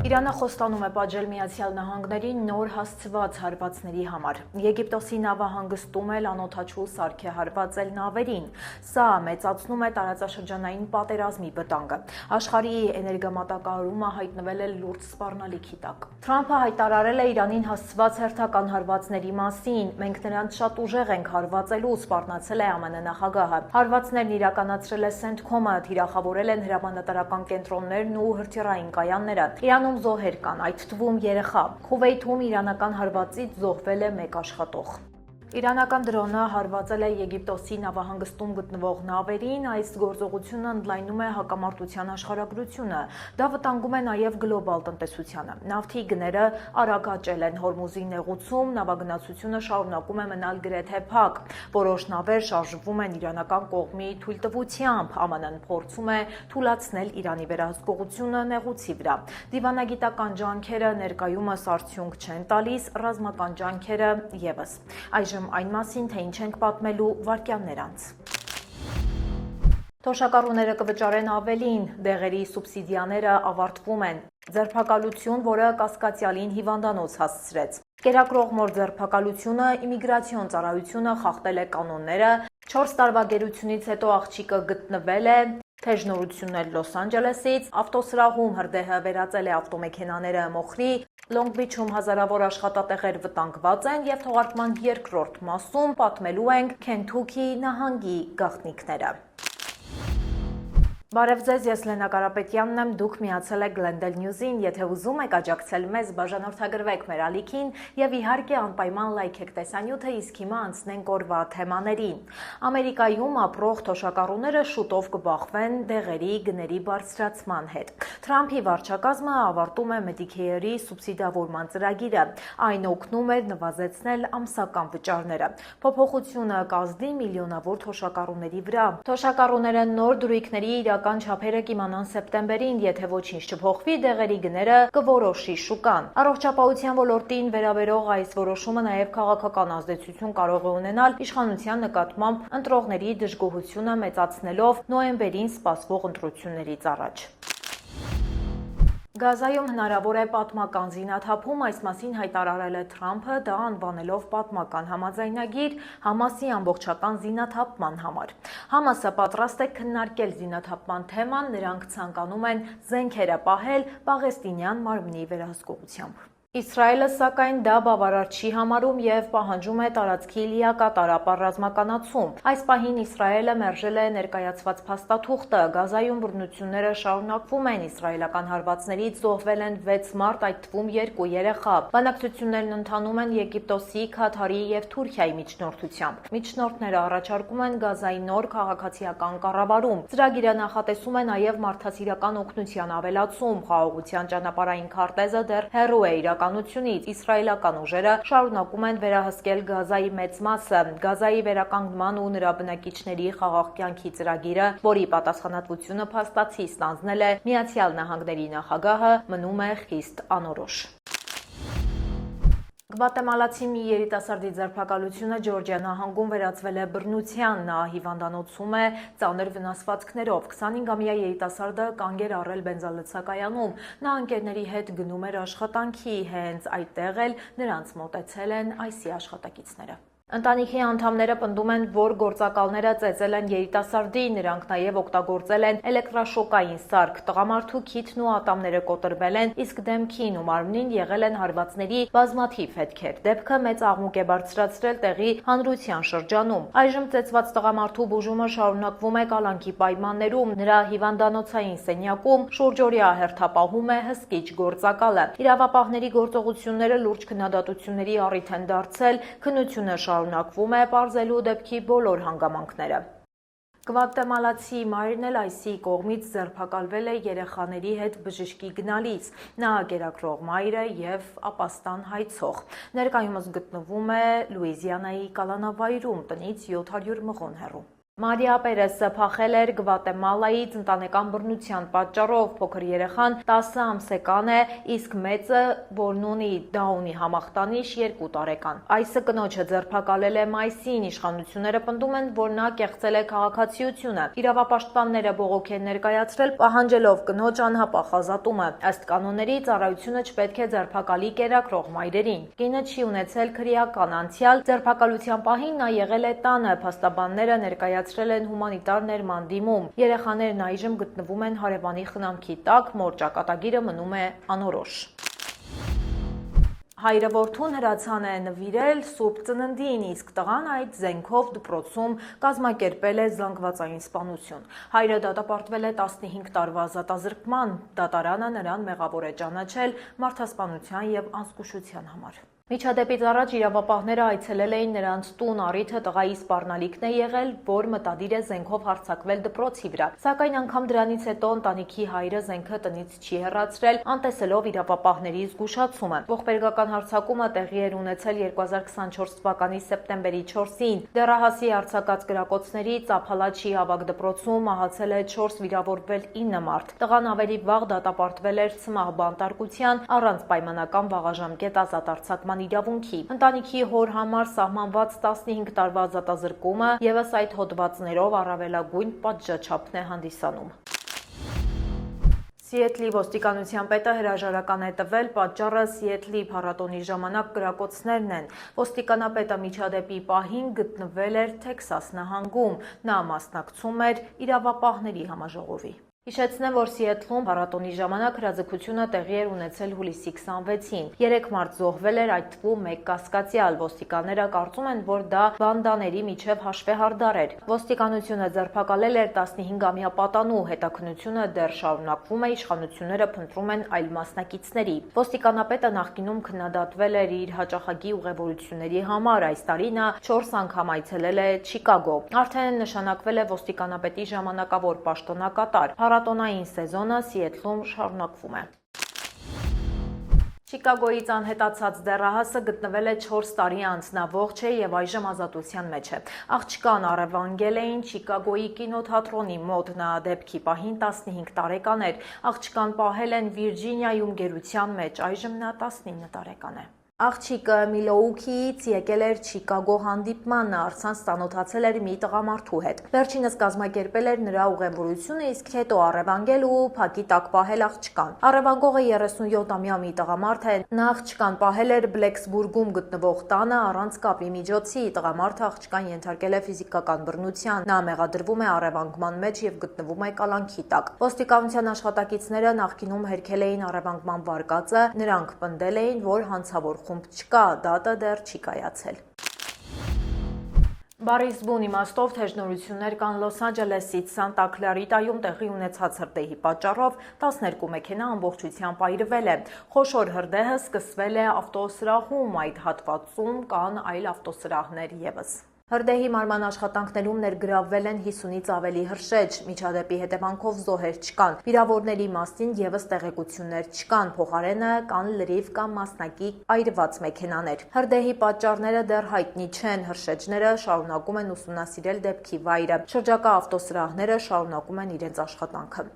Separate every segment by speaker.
Speaker 1: Իրանը խոստանում է պատժել Միացյալ Նահանգներին նոր հասցված հարվածների համար։ Եգիպտոսի նավահանգստում էլ անօդաչու սարք է հարվածել նավերին։ Սա մեծացնում է տարածաշրջանային պատերազմի վտանգը։ Աշխարհի էներգամատակարարումը հայտնվել է լուրջ սպառնալիքի տակ։ Թրամփը հայտարարել է Իրանին հասցված հերթական հարվածների մասին։ Մենք նրանց շատ ուժեղ ենք հարվածելու, սպառնացել է ԱՄՆ նախագահը։ Հարվածներն իրականացրել է CENTCOM-ը, թիրախավորել են հրամանատարական կենտրոններն ու հրթիռային կայանները։ Իրանում զոհեր կան, այդ թվում երեխա։ Քուվեյթում իրանական հարվածից զոհվել է 1 աշխատող։ Իրանական դրոնը հարվածել է Եգիպտոսի նավահանգստում գտնվող նավերին, այս գործողությունը ընդլայնում է հակամարտության աշխարհագրությունը, դա վտանգում է նաև գլոբալ տնտեսությանը։ Նավթի գները արագ աճել են Հորմուզի նեղուցում, նավագնացությունը շարունակում է մնալ գրեթե փակ։ Որոշ նավեր շարժվում են իրանական կողմի թույլտվությամբ, ԱՄՆ-ն փորձում է թուլացնել Իրանի վերահսկողությունը նեղուցի վրա։ Դիվանագիտական ջանքերը ներկայումս արդյունք չեն տալիս, ռազմական ջանքերը ևս։ Այժմ այն մասին, թե ինչ ենք պատմելու վայրկյաններ անց։ Թոշակառուները կվճարեն ավելին, դեղերի սուբսիդիաները ավարտվում են։ Ձերբակալություն, որը կասկածյալին հիվանդանոց հասցրեց։ Կերակրող մոր ձերբակալությունը, իմիգրացիոն ծառայությունը խախտել է կանոնները, 4 տարվա գերությունից հետո աղջիկը գտնվել է, թեժ նորություններ Լոս Անջելեսից, ավտոսրահում հրդեհը վերածել է ավտոմեքենաները մոխրի, Լոնգ Բիչում հազարավոր աշխատատեղեր վտանգված են և թողարկման երկրորդ մասում պատմելու ենք Քենթուքի նահանգի գաղտնիքները։ Բարև ձեզ, ես Լենա Կարապետյանն եմ, դուք միացել եք Glendale News-ին, եթե ուզում եք աջակցել մեզ, բաժանորդագրվեք մեր ալիքին և իհարկե անպայման լայքեք տեսանյութը, իսկ հիմա անցնենք օրվա թեմաներին։ Ամերիկայում ապրող թոշակառուները շուտով կբախվեն դեղերի գների բարձրացման հետ։ Թրամփի վարչակազմը ավարտում է Medicare-ի սուբսիդավորման ծրագիրը, այն օգնում էր նվազեցնել ամսական վճարները։ Փոփոխությունը կազդի միլիոնավոր թոշակառուների վրա։ Թոշակառուները նոր դրույքների իրական չափերը կիմանան սեպտեմբերին, եթե ոչինչ չփոխվի, դեղերի գները կորոշի շուկան։ Առողջապահության ոլորտին վերաբերող այս որոշումը նաև քաղաքական ազդեցություն կարող է ունենալ իշխանության նկատմամբ ընտրողների դժգոհությունը մեծացնելով նոյեմբերին սպասվող ընտրություններից առաջ։ Գազայում հնարավոր է պատմական զինաթափում, այս մասին հայտարարել է Թրամփը, դա անվանելով պատմական համաձայնագիր Համասի ամբողջական զինաթափման համար։ Համասը պատրաստ է քննարկել զինաթափման թեման, նրանք ցանկանում են զենքերը պահել պաղեստինյան մարմնի վերահսկողությամբ։ Իսրայելը, սակայն, դա բավարար չի համարում և պահանջում է տարածքի լիակատար ապառազմականացում։ Այս պահին Իսրայելը մերժել է ներկայացված փաստաթուղթը, Գազայում բռնությունները շարունակվում են, իսրայելական հարվածներից զոհվել են 6 մարդ, այդ թվում 2 երեխա։ Բանակցություններն ընթանում են Եգիպտոսի, Քաթարի և Թուրքիայի միջնորդությամբ։ Միջնորդները առաջարկում են Գազայի նոր քաղաքացիական կառավարում։ Ծրագիրը նախատեսում է նաև մարդասիրական օգնության ավելացում։ Խաղաղության ճանապարհային քարտեզը դեռ հեռու է իրականությունից, իսրայելական ուժերը շարունակում են վերահսկել Գազայի մեծ մասը։ Գազայի վերականգնման ու նրա բնակիչների խաղաղ կյանքի ծրագիրը, որի պատասխանատվությունը փաստացի ստանձնել է Միացյալ Նահանգների նախագահը, մնում է խիստ անորոշ։ Գվատեմալացի մի երիտասարդի ձերբակալությունը Ջորջիա նահանգում վերածվել է բռնության, նա հիվանդանոցում է ծանր վնասվածքներով։ 25-ամյա երիտասարդը կանգ էր առել բենզալցակայանում, նա ընկերների հետ գնում էր աշխատանքի, հենց այդտեղ էլ նրանց մոտեցել են IC աշխատակիցները։ Ընտանիքի անդամները պնդում են, որ գործակալները ծեծել են երիտասարդի, նրանք նաև օգտագործել են էլեկտրաշոկային սարք, տղամարդու քիթն ու ատամները կոտրվել են, իսկ դեմքին ու մարմնին եղել են հարվածների բազմաթիվ հետքեր։ Դեպքը մեծ աղմուկ է բարձրացրել տեղի հանրության շրջանում։ Այժմ ծեծված տղամարդու բուժումը շարունակվում է կալանքի պայմաններում, նրա հիվանդանոցային սենյակում շուրջօրյա հերթապահում է հսկիչ գործակալը։ Իրավապահների գործողությունները լուրջ քննադատությունների առիթ են դարձել, քննությունը շարունակվում է պարզելու դեպքի բոլոր հանգամանքները։ Գվատեմալացի մայրն էլ IC կողմից ձերբակալվել է երեխաների հետ բժշկի գնալիս։ Նա կերակրող մայր է և ապաստան հայցող։ Ներկայումս գտնվում է Լուիզիանայի կալանավայրում, տնից 700 մղոն հեռու։ Մարիա Պերեսը փախել էր Գվատեմալայից ընտանեկան բռնության պատճառով, փոքր երեխան 10 ամսական է, իսկ մեծը, որն ունի Դաունի համախտանիշ, 2 տարեկան։ Այսը կնոջը ձերբակալել է մայիսին, իշխանությունները պնդում են, որ նա կեղծել է քաղաքացիությունը։ Իրավապաշտպանները բողոք են ներկայացրել, պահանջելով կնոջ անհապաղ ազատումը։ Ըստ կանոնների, ծառայությունը չպետք է ձերբակալի կերակրող մայրերին։ Կինը չի ունեցել քրեական անցյալ, ձերբակալության պահին նա եղել է տանը, փաստաբանները ներկայացրել են հումանիտար ներման դիմում։ Երեխաներն այժմ գտնվում են հարևանի խնամքի տակ, մոր ճակատագիրը մնում է անորոշ։ Հայրը որդուն հրացան է նվիրել Սուրբ Ծննդին, իսկ տղան այդ զենքով դպրոցում կազմակերպել է զանգվածային սպանություն։ Հայրը դատապարտվել է 15 տարվա ազատազրկման, դատարանը նրան մեղավոր է ճանաչել մարդասպանության և անզգուշության համար։ Միջադեպից առաջ իրավապահները այցելել էին նրանց տուն, առիթը տղայի սպառնալիքն է եղել, որ մտադիր է զենքով հարձակվել դպրոցի վրա, սակայն անգամ դրանից հետո ընտանիքի հայրը զենքը տնից չի հեռացրել, անտեսելով իրավապահների զգուշացումը։ Ողբերգական հարձակումը տեղի էր ունեցել 2024 թվականի սեպտեմբերի 4-ին։ Դեռահասի արձակած գրակոծներից Ափալաչի ավագ դպրոցում մահացել է 4, վիրավորվել 9 մարդ։ Տղան ավելի վաղ դատապարտվել էր ցմահ բանտարկության, առանց պայմանական վաղաժամկետ ազատ արձակման իրավունքի։ Ընտանիքի հոր համար սահմանված 15 տարվա ազատազրկումը ևս այդ հոդվածներով առավելագույն պատժաչափն է հանդիսանում։ Սիեթլի ոստիկանության պետը հրաժարական է տվել, պատճառը Սիեթլի փառատոնի ժամանակ կրակոցներն են։ Ոստիկանապետը միջադեպի պահին գտնվել էր Թեքսաս նահանգում, նա մասնակցում էր իրավապահների համաժողովի։ Հիշեցնեմ, որ Սիեթլում փառատոնի ժամանակ հրաձգությունը տեղի էր ունեցել հուլիսի 26-ին։ 3 մարդ զոհվել էր, այդ թվում 1 կասկածյալ։ Ոստիկանները կարծում են, որ դա բանդաների միջև հաշվեհարդար էր։ Ոստիկանությունը ձերբակալել էր 15-ամյա պատանու, հետաքննությունը դեռ շարունակվում է, իշխանությունները փնտրում են այլ մասնակիցների։ Ոստիկանապետը նախկինում քննադատվել էր իր հաճախակի ուղևորությունների համար, այս տարի նա 4 անգամ այցելել է Չիկագո։ Արդեն նշանակվել է ոստիկանապետի ժամանակավոր պաշտոնակատար։ Փառատոնային սեզոնը Սիեթլում շարունակվում է։ Չիկագոյից անհետացած դեռահասը գտնվել է 4 տարի անց, նա ողջ է և այժմ ազատության մեջ է։ Աղջկան առևանգել էին Չիկագոյի կինոթատրոնի մոտ, նա դեպքի պահին 15 տարեկան էր։ Աղջկան պահել են Վիրջինիայում գերության մեջ, այժմ նա 19 տարեկան է։ Աղջիկը Միլոուքիից եկել էր Չիկագո հանդիպման, նա առցանց ծանոթացել էր մի տղամարդու հետ։ Վերջինս կազմակերպել էր նրա ուղևորությունը, իսկ հետո առևանգել ու փակի տակ պահել աղջկան։ Առևանգողը 37-ամյա մի տղամարդ է, նա աղջկան պահել էր Բլեքսբուրգում գտնվող տանը առանց կապի միջոցի։ Տղամարդը աղջկան ենթարկել է ֆիզիկական բռնության, նա մեղադրվում է առևանգման մեջ և գտնվում է կալանքի տակ։ Ոստիկանության աշխատակիցները նախկինում հերքել էին առևանգման վարկածը, նրանք պնդել էին, որ հանցավոր խումբ չկա, դատը դեռ չի կայացել։ Բառի զբուն իմաստով թեժնորություններ կան Լոս Անջելեսից Սանտա Քլարիտայում տեղի ունեցած հրդեհի պատճառով 12 մեքենա ամբողջությամբ այրվել է։ Խոշոր հրդեհը սկսվել է ավտոսրահում, այդ հատվածում կան այլ ավտոսրահներ ևս։ Հրդեհի մարման աշխատանքներում ներգրավվել են 50-ից ավելի հրշեջ, միջադեպի հետևանքով զոհեր չկան, վիրավորների մասին ևս տեղեկություններ չկան, փոխարենը կան լրիվ կամ մասնակի այրված մեքենաներ։ Հրդեհի պատճառները դեռ հայտնի չեն, հրշեջները շարունակում են ուսումնասիրել դեպքի վայրը, շրջակա ավտոսրահները շարունակում են իրենց աշխատանքը։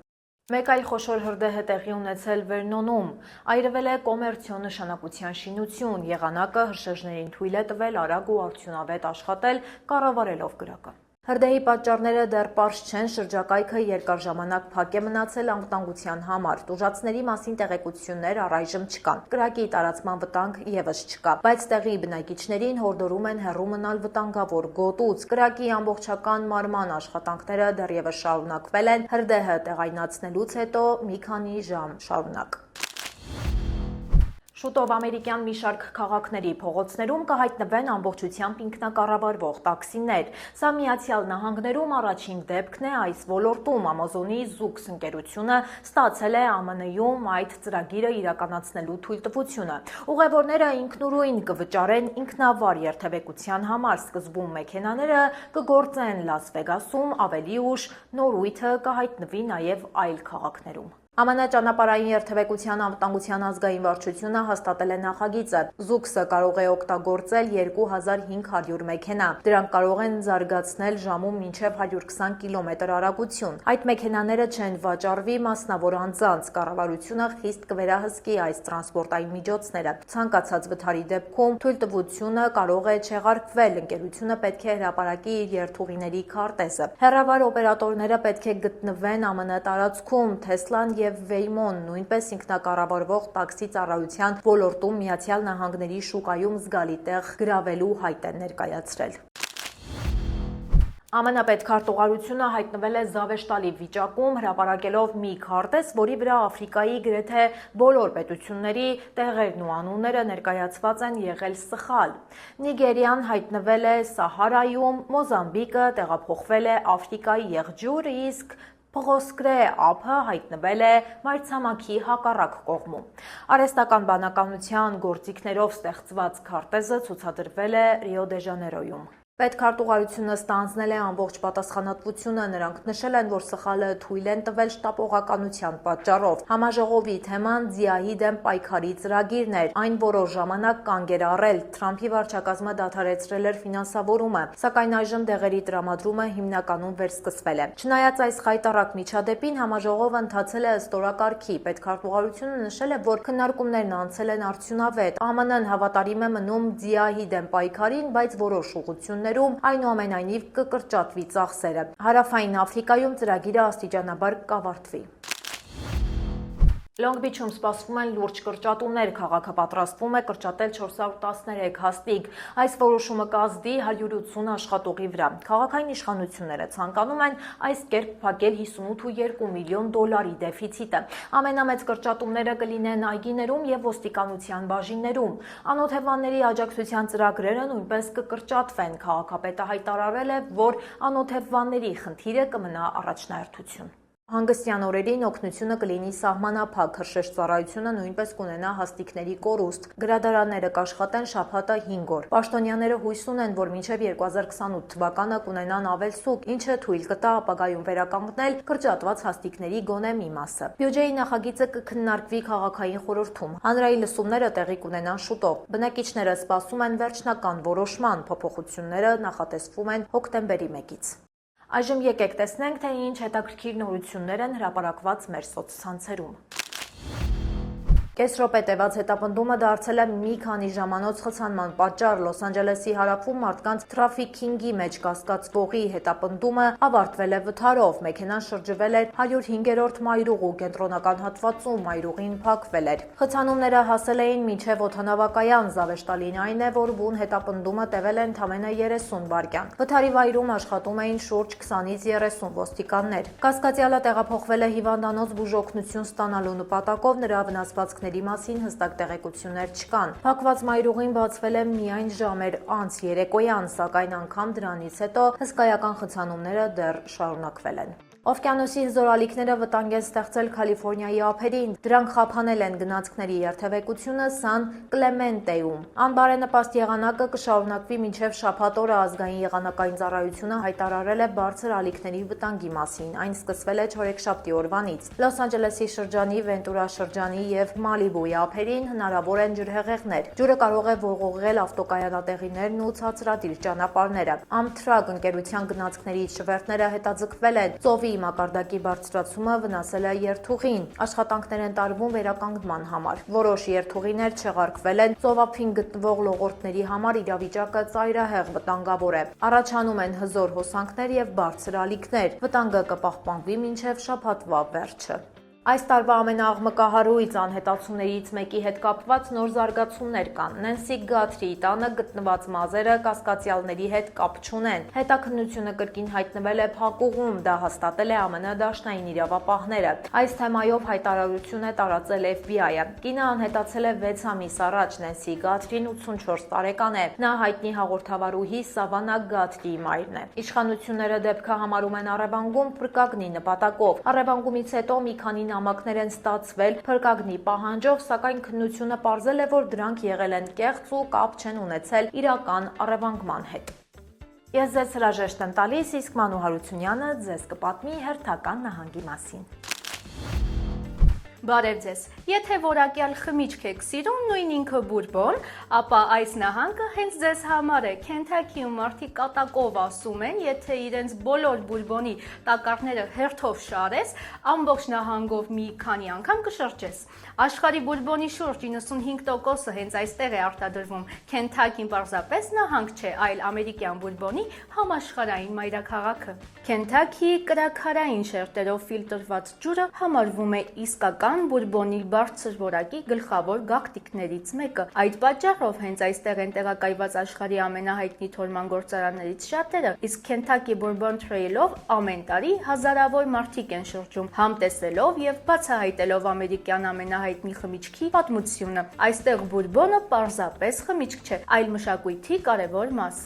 Speaker 1: Մեկ այլ խոշոր հրդեհ է տեղի ունեցել Վերնոնում, այրվել է կոմերցիոն նշանակության շինություն, եղանակը հրշեջներին թույլ է տվել արագ ու արդյունավետ աշխատել, կառավարելով կրակը։ Հրդեհի պատճառները դեռ պարզ չեն, շրջակայքը երկար ժամանակ փակ է մնացել անվտանգության համար, տուժածների մասին տեղեկություններ առայժմ չկան, կրակի տարածման վտանգ ևս չկա, բայց տեղի բնակիչներին հորդորում են հեռու մնալ վտանգավոր գոտուց։ Կրակի ամբողջական մարման աշխատանքները դեռևս շարունակվել են, հրդեհը տեղայնացնելուց հետո մի քանի ժամ շարունակ։ Շուտով ամերիկյան մի շարք քաղաքների փողոցներում կհայտնվեն ամբողջությամբ ինքնակառավարվող տաքսիներ։ Սա Միացյալ Նահանգներում առաջին դեպքն է այս ոլորտում։ Ամազոնի Զուքս ընկերությունը ստացել է ԱՄՆ-ում այդ ծրագիրը իրականացնելու թույլտվությունը։ Ուղևորները ինքնուրույն կվճարեն ինքնավար երթևեկության համար։ Սկզբում մեքենաները կգործեն Լաս Վեգասում, ավելի ուշ նորույթը կհայտնվի նաև այլ քաղաքներում։ ԱՄՆ ճանապարհային երթևեկության անվտանգության ազգային վարչությունը հաստատել է նախագիծը։ Զուքսը կարող է օգտագործել 2500 մեքենա։ Դրանք կարող են զարգացնել ժամում մինչև 120 կմ արագություն։ Այդ մեքենաները չեն վաճառվի մասնավոր անձանց։ Կառավարությունը խիստ կվերահսկի այս տրանսպորտային միջոցները։ Ցանկացած վթարի դեպքում թույլտվությունը կարող է չեղարկվել։ Ընկերությունը պետք է հրապարակի իր երթուղիների քարտեզը։ Հեռավար օպերատորները պետք է գտնվեն ԱՄՆ տարածքում։ Թեսլան և Վեյմոն նույնպես ինքնակառավարվող տաքսի ծառայության ոլորտում Միացյալ Նահանգների շուկայում զգալի տեղ գրավելու հայտ են ներկայացրել։ ԱՄՆ պետքարտուղարությունը հայտնվել է զավեշտալի վիճակում, հրապարակելով մի քարտեզ, որի վրա Աֆրիկայի գրեթե բոլոր պետությունների տեղերն ու անունները ներկայացված են եղել սխալ։ Նիգերիան հայտնվել է Սահարայում, Մոզամբիկը տեղափոխվել է Աֆրիկայի եղջյուր, իսկ Փղոսկրե ափը հայտնվել է մայրցամաքի հակառակ կողմում։ Արհեստական բանականության գործիքներով ստեղծված քարտեզը ցուցադրվել է Ռիո դե Ժանեյրոյում։ Պետքարտուղարությունը ստանձնել է ամբողջ պատասխանատվությունը, նրանք նշել են, որ սխալը թույլ են տվել շտապողականության պատճառով։ Համաժողովի թեման Ձիայի դեմ պայքարի ծրագիրն էր, այն որոշ ժամանակ կանգ էր առել, Թրամփի վարչակազմը դադարեցրել էր ֆինանսավորումը, սակայն այժմ դեղերի տրամադրումը հիմնականում վերսկսվել է։ Չնայած այս խայտառակ միջադեպին, համաժողովը ընթացել է ըստ օրակարգի, պետքարտուղարությունը նշել է, որ քննարկումներն անցել են արդյունավետ, ԱՄՆ-ն հավատարիմ է մնում Ձիայի դեմ պայքարին, բայց որոշ ուղղություններում այնուամենայնիվ կկրճատվի ծախսերը։ Հարավային Աֆրիկայում ծրագիրը աստիճանաբար կավարտվի։ Լոնգ Բիչում սպասվում են լուրջ կրճատումներ, քաղաքը պատրաստվում է կրճատել 413 հաստիգ։ Այս որոշումը կազդի 180 աշխատողի վրա։ Քաղաքային իշխանությունները ցանկանում են այս կերպ փակել 58.2 միլիոն դոլարի դեֆիցիտը։ Ամենամեծ կրճատումները կլինեն այգիներում եւ ոստիկանության բաժիններում։ Անօթևանների աջակցության ծրագրերը նույնպես կկրճատվեն։ Քաղաքապետը հայտարարել է, որ անօթևանների խնդիրը կմնա առաջնահերթություն։ Հանգստյան օրերին օգնությունը կլինի սահմանափակ, Հրշեջ ծառայությունը նույնպես կունենա հաստիքների կորուստ, գրադարանները կաշխատեն շաբաթը 5 օր։ Պաշտոնյաները հույս ունեն, որ մինչև 2028 թվականը կունենան ավելսուկ, ինչը թույլ կտա ապագայում վերականգնել կրճատված հաստիքների գոնե մի մասը։ Բյուջեի նախագիծը կքննարկվի քաղաքային խորհրդում։ Հանրային լսումները տեղի կունենան շուտով։ Բնակիչները սպասում են վերջնական որոշման, փոփոխությունները նախատեսվում են հոկտեմբերի 1-ից։ Այժմ եկեք տեսնենք, թե ինչ հետաքրքիր նորություններ են հրապարակված մեր սոցցանցերում։ Կես րոպե տևած հետապնդումը դարձել է մի քանի ժամանոց խցանման պատճառ։ Լոս Անջելեսի հարավում մարդկանց թրաֆիքինգի մեջ կասկածվողի հետապնդումը ավարտվել է վթարով։ Մեքենան շրջվել էր 105-րդ մայրուղու կենտրոնական հատվածում, մայրուղին փակվել էր։ Խցանումները հասել էին մինչև օդանավակայան։ Զավեշտալին այն է, որ բուն հետապնդումը տևել է ընդամենը 30 վայրկյան։ Վթարի վայրում աշխատում էին շուրջ 20-ից 30 ոստիկաններ։ Կասկածյալը տեղափոխվել է հիվանդանոց բուժօգնություն ստանալու նպատակով, նրա վնասվածքների մասին հստակ տեղեկություններ չկան։ Փակված մայրուղին բացվել է միայն ժամեր անց երեկոյան, սակայն անգամ դրանից հետո հսկայական խցանումները դեռ շարունակվել են։ Օվկիանոսի հզորալիքները վտանգ են ստեղծել Կալիֆոռնիայի ափերին։ Դրանք խափանել են գնացքների երթևեկությունը Սան Կլեմենտեում։ Անբարենպաստ եղանակը կշարունակվի մինչև շաբաթ օրը ազգային եղանակային ծառայությունը հայտարարել է բարձր ալիքների վտանգի մասին։ Այն սկսվել է չորեքշաբթի օրվանից։ Լոս Անջելեսի շրջանի, Վենտուրա շրջանի եւ Մալիբուի ափերին հնարավոր են ջրհեղեղներ։ Ջուրը կարող է ողողել ավտոկայանատեղիներն ու ցածրադիր ճանապարհները։ Amtrak ընկերության գնացքների շվերտները հետաձգվել են։ Ծովի մակարդակի բարձրացումը վնասել է երթուղին։ Աշխատանքներ են տարվում վերականգնման համար։ Որոշ երթուղիներ չեղարկվել են։ Ծովափին գտնվող լողորդների համար իրավիճակը ծայրահեղ վտանգավոր է։ Առաջանում են հզոր հոսանքներ եւ բարձր ալիքներ։ Վտանգը կպահպանվի մինչև շաբաթվա վերջը։ Այս տարվա ամենաաղմկահարույց անհետացումներից մեկի հետ կապված նոր զարգացումներ կան։ Նենսի Գաթրիի տանը գտնված մազերը կասկածյալների հետ կապ չունեն։ Հետաքննությունը կրկին հայտնվել է փակուղում, դա հաստատել է ԱՄՆ դաշնային իրավապահները։ Այս թեմայով հայտարարություն է տարածել FBI-ը։ Կինը անհետացել է 6 ամիս առաջ։ Նենսի Գաթրին 84 տարեկան է։ Նա հայտնի հաղորդավարուհի Սավանա Գաթրիի մայրն է։ Իշխանությունները դեպքը համարում են առևանգում փրկագնի նպատակով։ Առևանգումից հետո մի քանի նամակներ են ստացվել փրկագնի պահանջով, սակայն քննությունը պարզել է, որ դրանք եղել են կեղծ ու կապ չեն ունեցել իրական առևանգման հետ։ Ես ձեզ հրաժեշտ եմ տալիս, իսկ Մանու Հարությունյանը ձեզ կպատմի հերթական նահանգի մասին։
Speaker 2: Բարև ձեզ։ Եթե որակյալ խմիչք եք սիրում, նույն ինքը բուրբոն, ապա այս նահանգը հենց ձեզ համար է։ Քենթաքիում մարդիկ կատակով ասում են, եթե իրենց բոլոր բուրբոնի տակառները հերթով շարես, ամբողջ նահանգով մի քանի անգամ կշրջես։ Աշխարհի բուրբոնի շուրջ 95%-ը հենց այստեղ է արտադրվում։ Քենթաքին պարզապես նահանգ չէ, այլ ամերիկյան բուրբոնի համաշխարհային մայրաքաղաքը։ Քենթաքիի կրաքարային շերտերով ֆիլտրված ջուրը համարվում է իսկական բուրբոնի բարձր որակի գլխավոր գաղտնիքներից մեկը։ Այդ պատճառով հենց այստեղ են տեղակայված աշխարհի ամենահայտնի թորման գործարաններից շատերը, իսկ Քենթաքի Bourbon Trail-ով ամեն տարի հազարավոր մարդիկ են շրջում, համտեսելով եւ բացահայտելով ամերիկյան ամենահայտնի խմիչքի պատմությունը։ Այստեղ բուրբոնը պարզապես խմիչք չէ, այլ մշակույթի կարևոր մաս։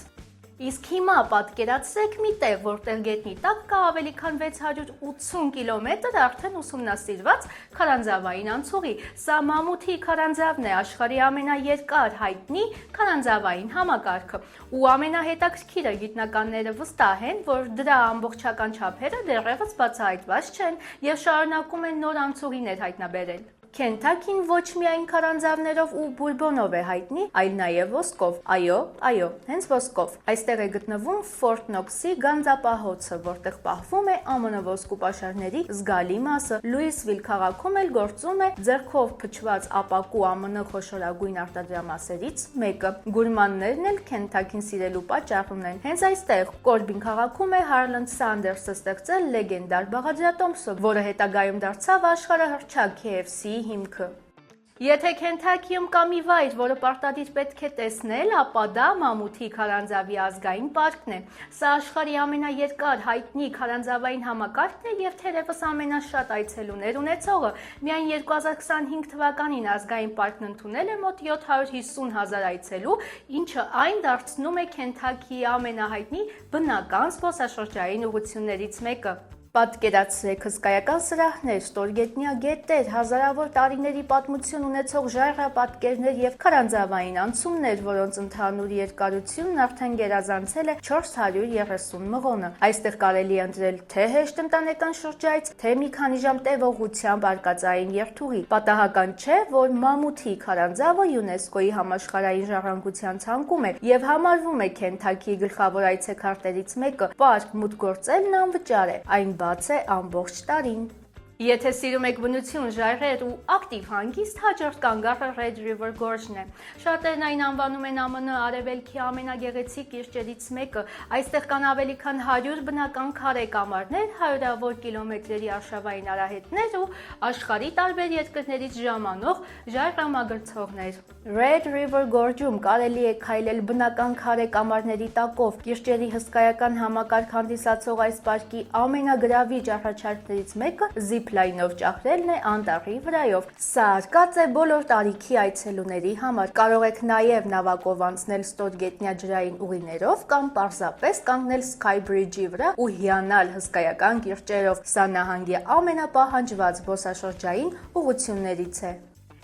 Speaker 2: Իսկ հիմա պատկերացրեք մի տեղ, որտեղ գետնի տակ կա ավելի քան 680 կիլոմետր արդեն ուսումնասիրված քարանձավային անցուղի։ Սա մամութի քարանձավն է, աշխարհի ամենաերկար հայտնի քարանձավային համակարգը։ Ու ամենահետաքրքիրը, գիտնականները վստահ են, որ դրա ամբողջական չափերը դեռևս բացահայտված չեն եւ շարունակում են նոր անցուղիներ հայտնաբերել։ Քենթաքին ոչ միայն քարանձավներով ու բուրբոնով է հայտնի, այլ նաև ոսկով։ Այո, հենց ոսկով։ Այստեղ է գտնվում Fort Knox-ի գանձապահոցը, որտեղ պահվում է ԱՄՆ ոսկու պաշարների զգալի մասը։ Լուիսվիլ քաղաքում էլ գործում է ձեռքով փչված ապակու ԱՄՆ խոշորագույն արտադրամասերից մեկը։ Գուրմաններն էլ Քենթաքին սիրելու պատճառ ունեն։ Հենց այստեղ Կորբին քաղաքում է Հարլանդ Սանդերսը ստեղծել լեգենդար բաղադրատոմսը, որը հետագայում դարձավ աշխարհահռչակ KFC-ի հիմքը։ Եթե Քենթաքիում կա մի վայր, որը պարտադիր պետք է տեսնել, ապա դա մամութի քարանձավի ազգային պարկն է։ Սա աշխարհի ամենաերկար հայտնի քարանձավային համակարգն է եւ թերևս ամենաշատ այցելուներ ունեցողը։ Միայն 2025 թվականին ազգային պարկն ընդունել է մոտ 750,000 այցելու, ինչը այն դարձնում է Քենթաքիի ամենահայտնի բնական զբոսաշրջային ուղղություններից մեկը։ Պատկերացրեք հսկայական սրահներ, ստորգետնյա գետեր, հազարավոր տարիների պատմություն ունեցող ժայռապատկերներ եւ քարանձավային անցումներ, որոնց ընդհանուր երկարությունն արդեն գերազանցել է 430 մղոնը։ Այստեղ կարելի է ընտրել թե հեշտ ընտանեկան շրջայց, թե մի քանի ժամ տևողությամբ արկածային երթուղի։ Պատահական չէ, որ մամութի քարանձավը ՅՈՒՆԵՍԿՕ-ի համաշխարհային ժառանգության ցանկում է եւ համարվում է Քենթաքիի գլխավոր այցեքարտերից մեկը։ Պարկ մուտք գործելն անվճար է։ Այն բաց է ամբողջ տարին։ Եթե սիրում եք բնություն, ժայռեր ու ակտիվ հանգիստ, հաջորդ կանգառը Red River Gorge-ն է։ Շատերն այն անվանում են ԱՄՆ արևելքի ամենագեղեցիկ կիրճերից մեկը։ Այստեղ կան ավելի քան 100 բնական քարե կամարներ, հարյուրավոր կիլոմետրերի արշավային արահետներ ու աշխարհի տարբեր երկրներից ժամանող ժայռամագրցողներ։ Red River Gorge-ում կարելի է քայլել բնական քարե կամարների տակով։ Կիրճերի հսկայական համակարգ հանդիսացող այս պարկի ամենագրավիչ առաջարկներից մեկը զիփլայնով ճախրելն է անտառի վրայով։ Սա արկած է բոլոր տարիքի այցելուների համար։ Կարող եք նաև նավակով անցնել ստորգետնյա ջրային ուղիներով կամ պարզապես կանգնել Sky Bridge-ի վրա ու հիանալ հսկայական կիրճերով։ Սա նահանգի ամենապահանջված զբոսաշրջային ուղղություններից է։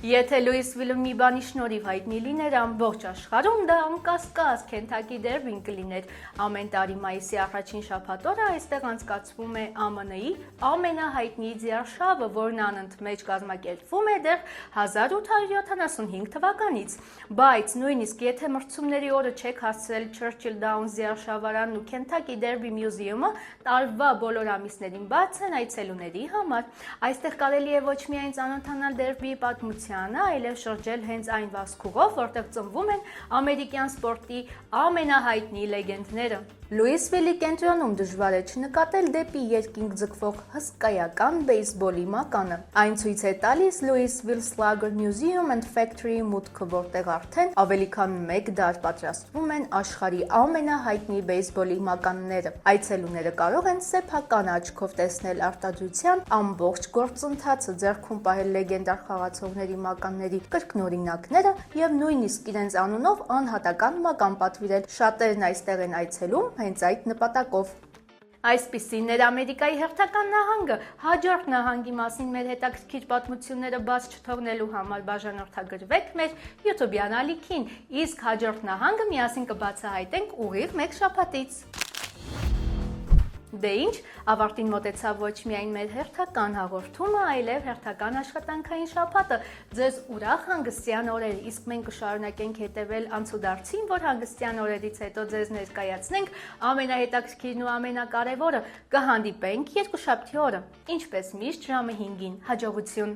Speaker 2: Եթե Լուիսվիլը մի բանի շնորհիվ հայտնի լիներ ամբողջ աշխարհում, դա անկասկած Քենթաքի դերբին կլիներ։ Ամեն տարի մայիսի առաջին շաբաթ-օրը այստեղ անցկացվում է ԱՄՆ-ի ամենահայտնի ձիարշավը, որն անընդմեջ կազմակերպվում է դեռ 1875 թվականից։ Բայց նույնիսկ եթե մրցումների օրը չեք հասցրել Churchill Downs ձիարշավարանն ու Քենթաքի Դերբի մյուզեումը, տարվա բոլոր ամիսներին բաց են այցելուների համար։ Այստեղ կարելի է ոչ միայն ծանոթանալ դերբիի պատմությանը, այլև շրջել հենց այն վազքուղով, որտեղ ծնվում են ամերիկյան սպորտի ամենահայտնի լեգենդները։ Լուիսվիլի կենտրոնում դժվար է չնկատել դեպի երկինք ձգվող հսկայական բեյսբոլի մականը։ Այն ցույց է տալիս Louisville Slugger Museum and Factory-ի մուտքը, որտեղ արդեն ավելի քան 1 դար պատրաստվում են աշխարհի ամենահայտնի բեյսբոլի մականները։ Այցելուները կարող են սեփական աչքով տեսնել արտադրության ամբողջ գործընթացը, ձեռքում պահել լեգենդար խաղացողների մականների կրկնօրինակները եւ նույնիսկ իրենց անունով անհատական մական պատվիրել։ Շատերն այստեղ են այցելում հենց այդ նպատակով։ Այսպիսին էր Ամերիկայի հերթական նահանգը։ Հաջորդ նահանգի մասին մեր հետաքրքիր պատմությունները բաց չթողնելու համար բաժանորդագրվեք մեր YouTube-յան ալիքին, իսկ հաջորդ նահանգը միասին կբացահայտենք ուղիղ մեկ շաբաթից։ Դե ինչ, ավարտին մոտեցավ ոչ միայն մեր հերթական հաղորդումը, այլև հերթական աշխատանքային շաբաթը։ Ձեզ ուրախ հանգստյան օրեր, իսկ մենք կշարունակենք հետևել անցուդարձին, որ հանգստյան օրերից հետո ձեզ ներկայացնենք ամենահետաքրքիրն ու ամենակարևորը։ Կհանդիպենք երկուշաբթի օրը, ինչպես միշտ ժամը 5-ին։ Հաջողություն։